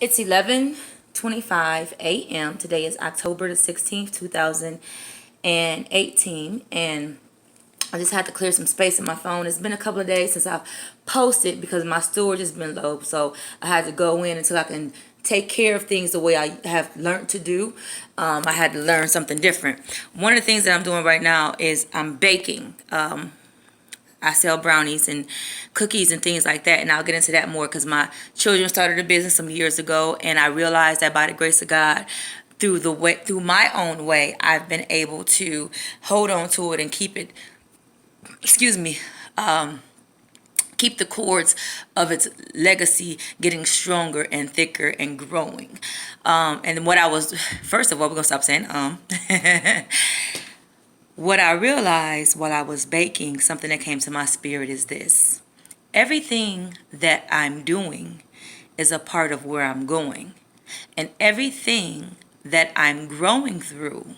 It's 11:25 a.m. Today is October the 16th, 2018, and I just had to clear some space in my phone. It's been a couple of days since I've posted because my storage has been low, so I had to go in until I can take care of things the way I have learned to do. I had to learn something different. One of the things that I'm doing right now is I'm baking. I sell brownies and cookies and things like that, and I'll get into that more because my children started a business some years ago, and I realized that by the grace of God, through my own way, I've been able to hold on to it and keep it. Excuse me. Keep the cords of its legacy getting stronger and thicker and growing. And what I was, first of all, we're gonna stop saying What I realized while I was baking, something that came to my spirit is this. Everything that I'm doing is a part of where I'm going. And everything that I'm growing through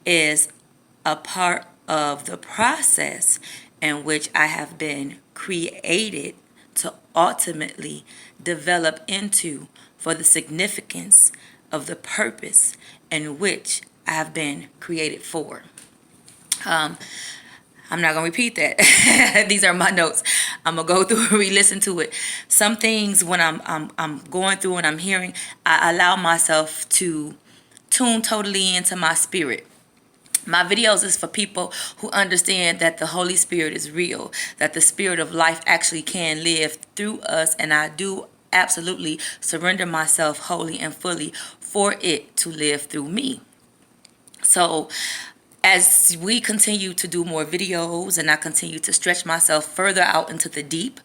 is a part of the process in which I have been created to ultimately develop into for the significance of the purpose in which I have been created for. Um, I'm not gonna repeat that. These are my notes. I'm gonna go through and re-listen to it. Some things when I'm going through and I'm hearing, I allow myself to tune totally into my spirit. My videos is for people who understand that the Holy Spirit is real, that the spirit of life actually can live through us, and I do absolutely surrender myself wholly and fully for it to live through me. So as we continue to do more videos and I continue to stretch myself further out into the deep,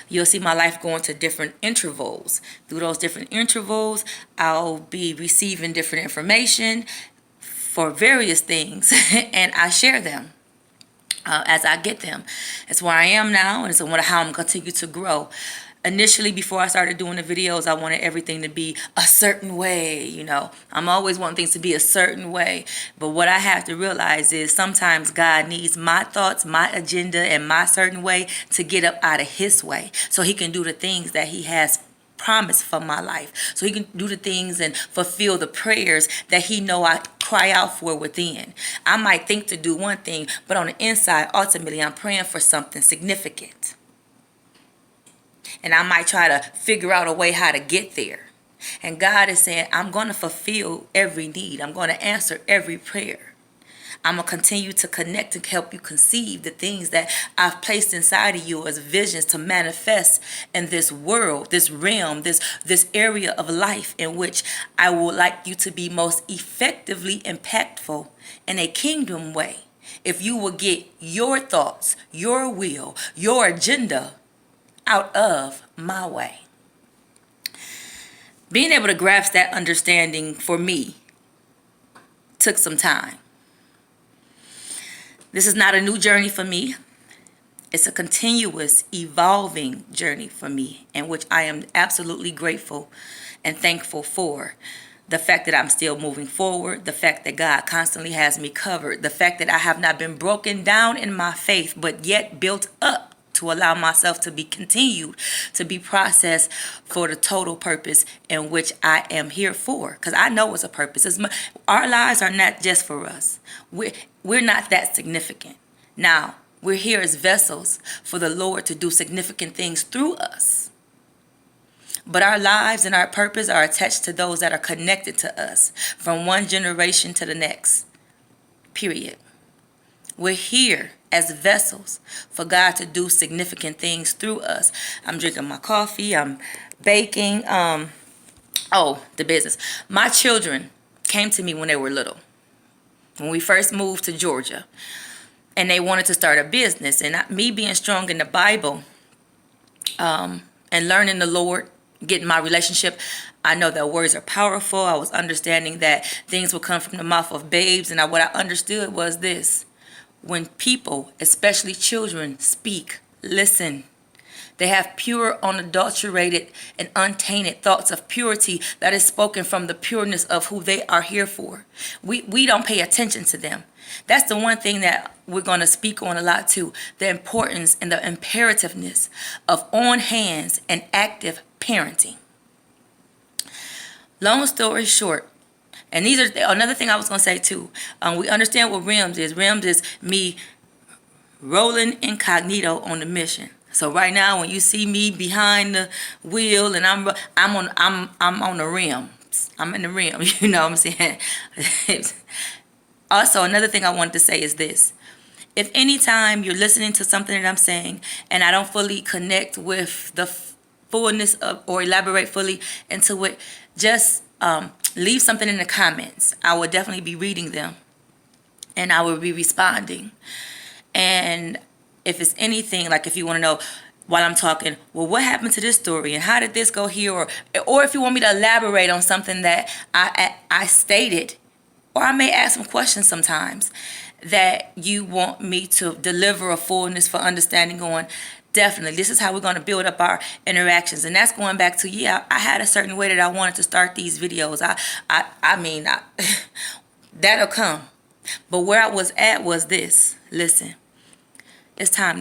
you'll see my life going to different intervals. Through those different intervals, I'll be receiving different information for various things and I share them as I get them. It's where I am now, and it's how I'm continue to grow. Initially, before I started doing the videos, I wanted everything to be a certain way. I'm always wanting things to be a certain way. But what I have to realize is sometimes God needs my thoughts, my agenda, and my certain way to get up out of his way so he can do the things that he has promised for my life, so he can do the things and fulfill the prayers that he know I cry out for within. I might think to do one thing, but on the inside, ultimately, I'm praying for something significant. And I might try to figure out a way how to get there. And God is saying, I'm going to fulfill every need. I'm going to answer every prayer. I'm going to continue to connect and help you conceive the things that I've placed inside of you as visions to manifest in this world, this realm, this area of life in which I would like you to be most effectively impactful in a kingdom way. If you will get your thoughts, your will, your agenda out of my way. Being able to grasp that understanding for me took some time. This is not a new journey for me. It's a continuous evolving journey for me, in which I am absolutely grateful and thankful for. The fact that I'm still moving forward, the fact that God constantly has me covered, the fact that I have not been broken down in my faith, but yet built up to allow myself to be continued, to be processed for the total purpose in which I am here for. Because I know it's a purpose. Our lives are not just for us. We're not that significant. Now, we're here as vessels for the Lord to do significant things through us. But our lives and our purpose are attached to those that are connected to us from one generation to the next. Period. We're here as vessels for God to do significant things through us. I'm drinking my coffee. I'm baking. The business. My children came to me when they were little. When we first moved to Georgia. And they wanted to start a business. And me being strong in the Bible and learning the Lord, getting my relationship, I know that words are powerful. I was understanding that things will come from the mouth of babes. And what I understood was this. When people, especially children, speak, listen. They have pure, unadulterated, and untainted thoughts of purity that is spoken from the pureness of who they are here for. We don't pay attention to them. That's the one thing that we're going to speak on a lot too. The importance and the imperativeness of on hands and active parenting. Long story short, and these are another thing I was going to say too. We understand what rims is. Rims is me rolling incognito on the mission. So right now, when you see me behind the wheel and I'm on the rims. I'm in the rim. You know what I'm saying? Also, another thing I wanted to say is this. If anytime you're listening to something that I'm saying and I don't fully connect with the fullness of or elaborate fully into it, just leave something in the comments. I will definitely be reading them and I will be responding. And if it's anything, like if you want to know while I'm talking, well, what happened to this story and how did this go here? Or if you want me to elaborate on something that I stated, or I may ask some questions sometimes that you want me to deliver a fullness for understanding on, definitely. This is how we're going to build up our interactions. And that's going back to, I had a certain way that I wanted to start these videos. I mean, that'll come. But where I was at was this. Listen, it's time.